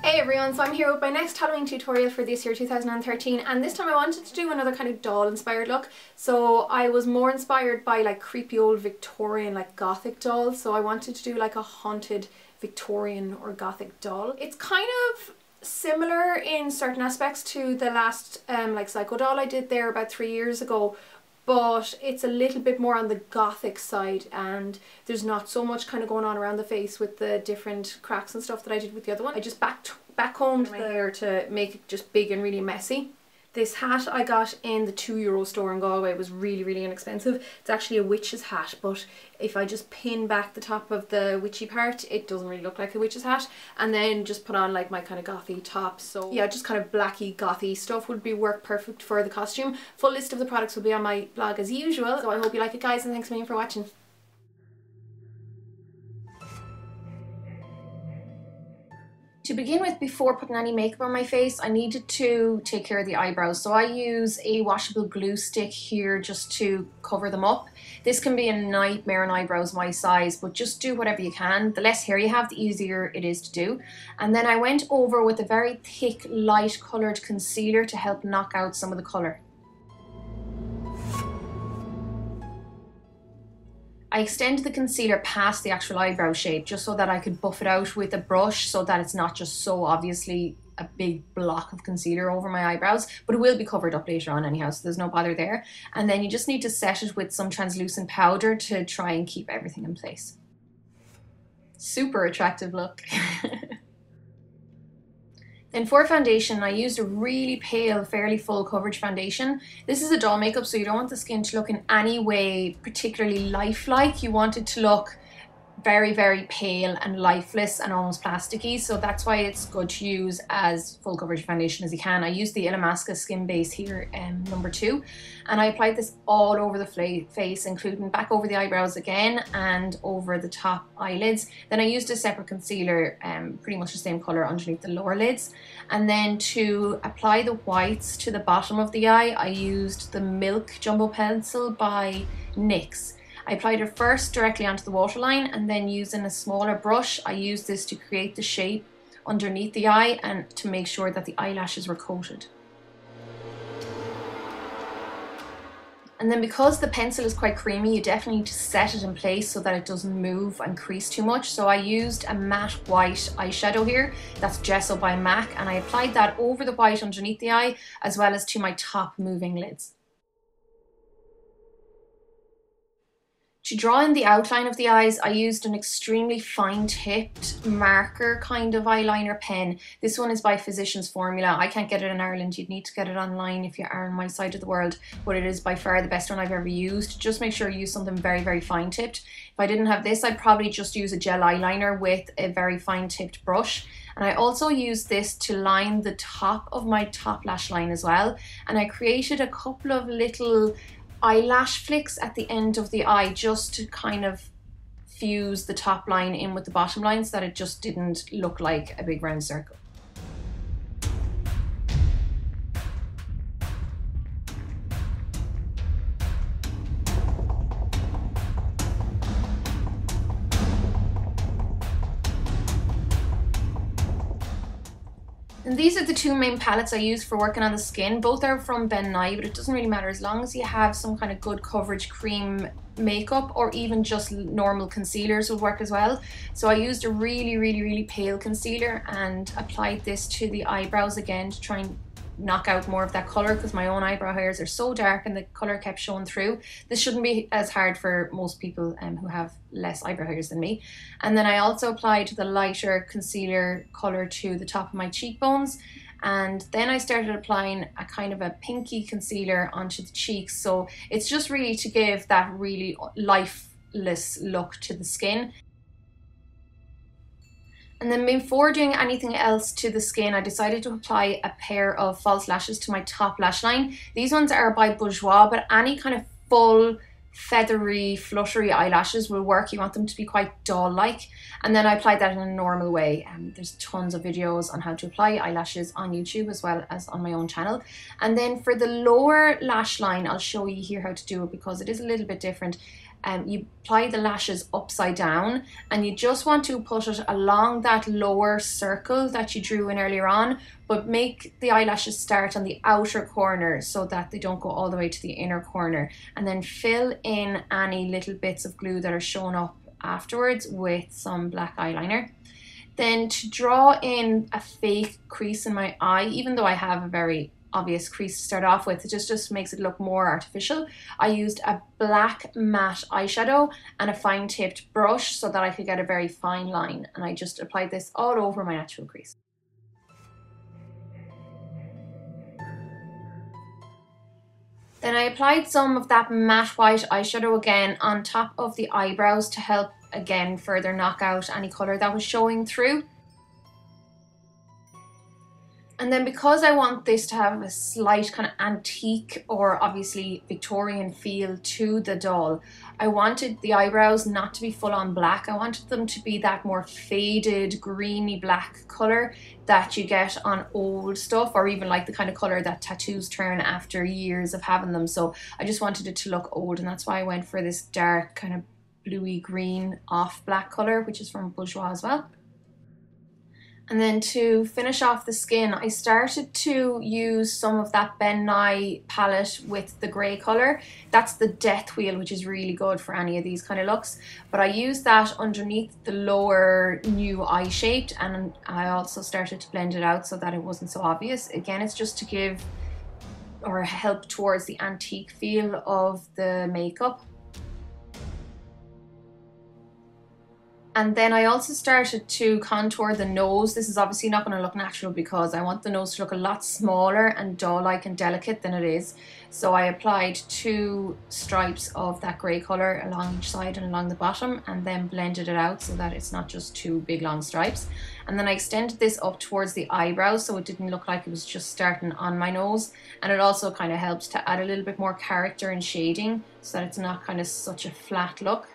Hey everyone, so I'm here with my next Halloween tutorial for this year 2013, and this time I wanted to do another kind of doll inspired look. So I was more inspired by like creepy old Victorian like Gothic dolls, so I wanted to do like a haunted Victorian or Gothic doll. It's kind of similar in certain aspects to the last like Psycho doll I did there about 3 years ago, but it's a little bit more on the Gothic side and there's not so much kind of going on around the face with the different cracks and stuff that I did with the other one. I just backcombed my hair to make it just big and really messy. This hat I got in the €2 store in Galway. It was really inexpensive. It's actually a witch's hat, but if I just pin back the top of the witchy part, it doesn't really look like a witch's hat, and then just put on like my kind of gothy top. So yeah, just kind of blacky gothy stuff would be work perfect for the costume. Full list of the products will be on my blog as usual, so I hope you like it guys, and thanks a million for watching. To begin with, before putting any makeup on my face, I needed to take care of the eyebrows. So I use a washable glue stick here just to cover them up. This can be a nightmare on eyebrows my size, but just do whatever you can. The less hair you have, the easier it is to do. And then I went over with a very thick, light coloured concealer to help knock out some of the colour. I extended the concealer past the actual eyebrow shape just so that I could buff it out with a brush so that it's not just so obviously a big block of concealer over my eyebrows, but it will be covered up later on anyhow, so there's no bother there. And then you just need to set it with some translucent powder to try and keep everything in place. Super attractive look. Then for foundation, I used a really pale, fairly full coverage foundation. This is a doll makeup, so you don't want the skin to look in any way particularly lifelike. You want it to look very pale and lifeless and almost plasticky, so that's why it's good to use as full coverage foundation as you can. I used the Illamasqua Skin Base here, number 2, and I applied this all over the face, including back over the eyebrows again and over the top eyelids. Then I used a separate concealer, pretty much the same colour, underneath the lower lids. And then to apply the whites to the bottom of the eye, I used the Milk Jumbo Pencil by NYX. I applied it first directly onto the waterline, and then using a smaller brush, I used this to create the shape underneath the eye and to make sure that the eyelashes were coated. And then because the pencil is quite creamy, you definitely need to set it in place so that it doesn't move and crease too much. So I used a matte white eyeshadow here, that's Gesso by MAC, and I applied that over the white underneath the eye as well as to my top moving lids. To draw in the outline of the eyes, I used an extremely fine-tipped marker kind of eyeliner pen. This one is by Physicians Formula. I can't get it in Ireland. You'd need to get it online if you are on my side of the world, but it is by far the best one I've ever used. Just make sure you use something very fine-tipped. If I didn't have this, I'd probably just use a gel eyeliner with a very fine-tipped brush. And I also used this to line the top of my top lash line as well. And I created a couple of little eyelash flicks at the end of the eye just to kind of fuse the top line in with the bottom line so that it just didn't look like a big round circle. And these are the two main palettes I use for working on the skin. Both are from Ben Nye, but it doesn't really matter as long as you have some kind of good coverage cream makeup, or even just normal concealers will work as well. So I used a really pale concealer and applied this to the eyebrows again to try and knock out more of that colour, because my own eyebrow hairs are so dark and the colour kept showing through. This shouldn't be as hard for most people who have less eyebrow hairs than me. And then I also applied the lighter concealer colour to the top of my cheekbones, and then I started applying a kind of a pinky concealer onto the cheeks. So it's just really to give that really lifeless look to the skin. And then before doing anything else to the skin, I decided to apply a pair of false lashes to my top lash line. These ones are by Bourjois, but any kind of full, feathery, fluttery eyelashes will work. You want them to be quite doll-like. And then I applied that in a normal way. There's tons of videos on how to apply eyelashes on YouTube as well as on my own channel. And then for the lower lash line, I'll show you here how to do it because it is a little bit different. you apply the lashes upside down, and you just want to put it along that lower circle that you drew in earlier on, but make the eyelashes start on the outer corner so that they don't go all the way to the inner corner, and then fill in any little bits of glue that are shown up afterwards with some black eyeliner. Then to draw in a fake crease in my eye, even though I have a very obvious crease to start off with, it just makes it look more artificial, I used a black matte eyeshadow and a fine tipped brush so that I could get a very fine line, and I just applied this all over my actual crease. Then I applied some of that matte white eyeshadow again on top of the eyebrows to help again further knock out any colour that was showing through. And then because I want this to have a slight kind of antique or obviously Victorian feel to the doll, I wanted the eyebrows not to be full on black. I wanted them to be that more faded greeny black colour that you get on old stuff, or even like the kind of colour that tattoos turn after years of having them. So I just wanted it to look old, and that's why I went for this dark kind of bluey green off black colour, which is from Bourjois as well. And then to finish off the skin, I started to use some of that Ben Nye palette with the grey colour. That's the Death Wheel, which is really good for any of these kind of looks. But I used that underneath the lower new eye shape, and I also started to blend it out so that it wasn't so obvious. Again, it's just to give or help towards the antique feel of the makeup. And then I also started to contour the nose. This is obviously not going to look natural because I want the nose to look a lot smaller and doll-like and delicate than it is. So I applied 2 stripes of that grey colour along each side and along the bottom, and then blended it out so that it's not just 2 big long stripes. And then I extended this up towards the eyebrows so it didn't look like it was just starting on my nose. And it also kind of helps to add a little bit more character and shading so that it's not kind of such a flat look.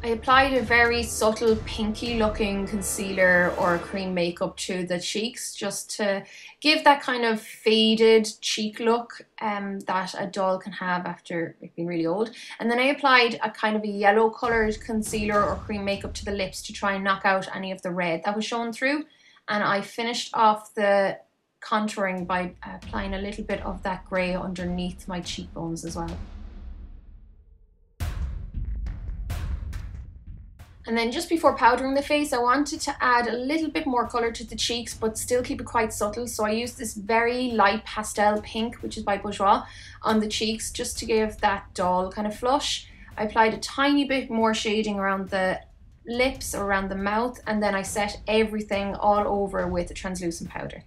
I applied a very subtle pinky looking concealer or cream makeup to the cheeks just to give that kind of faded cheek look that a doll can have after being really old. And then I applied a kind of a yellow coloured concealer or cream makeup to the lips to try and knock out any of the red that was showing through. And I finished off the contouring by applying a little bit of that grey underneath my cheekbones as well. And then just before powdering the face, I wanted to add a little bit more colour to the cheeks, but still keep it quite subtle. So I used this very light pastel pink, which is by Bourjois, on the cheeks just to give that doll kind of flush. I applied a tiny bit more shading around the lips, around the mouth, and then I set everything all over with a translucent powder.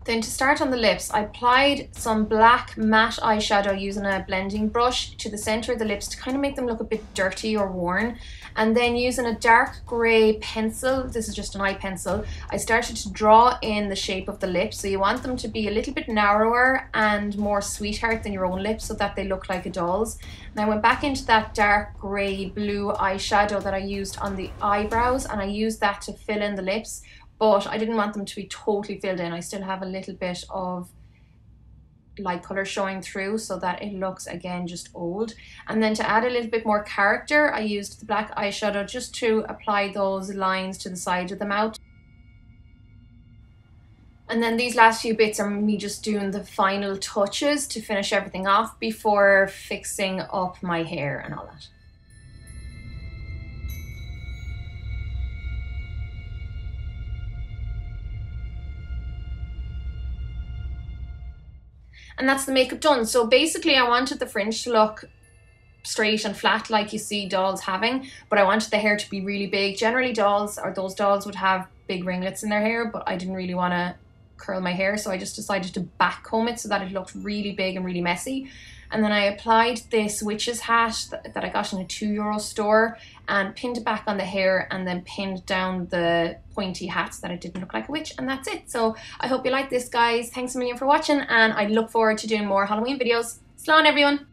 Then to start on the lips, I applied some black matte eyeshadow using a blending brush to the centre of the lips to kind of make them look a bit dirty or worn. And then using a dark grey pencil, this is just an eye pencil, I started to draw in the shape of the lips. So you want them to be a little bit narrower and more sweetheart than your own lips so that they look like a doll's. And I went back into that dark grey blue eyeshadow that I used on the eyebrows, and I used that to fill in the lips. But I didn't want them to be totally filled in. I still have a little bit of light colour showing through so that it looks, again, just old. And then to add a little bit more character, I used the black eyeshadow just to apply those lines to the side of the mouth. And then these last few bits are me just doing the final touches to finish everything off before fixing up my hair and all that. And that's the makeup done. So basically I wanted the fringe to look straight and flat like you see dolls having, but I wanted the hair to be really big. Generally dolls, or those dolls, would have big ringlets in their hair, but I didn't really want to curl my hair, so I just decided to back comb it so that it looked really big and really messy. And then I applied this witch's hat that I got in a €2 store and pinned it back on the hair, and then pinned down the pointy hat so that it didn't look like a witch, and that's it. So I hope you like this, guys. Thanks a million for watching, and I look forward to doing more Halloween videos. Slán everyone!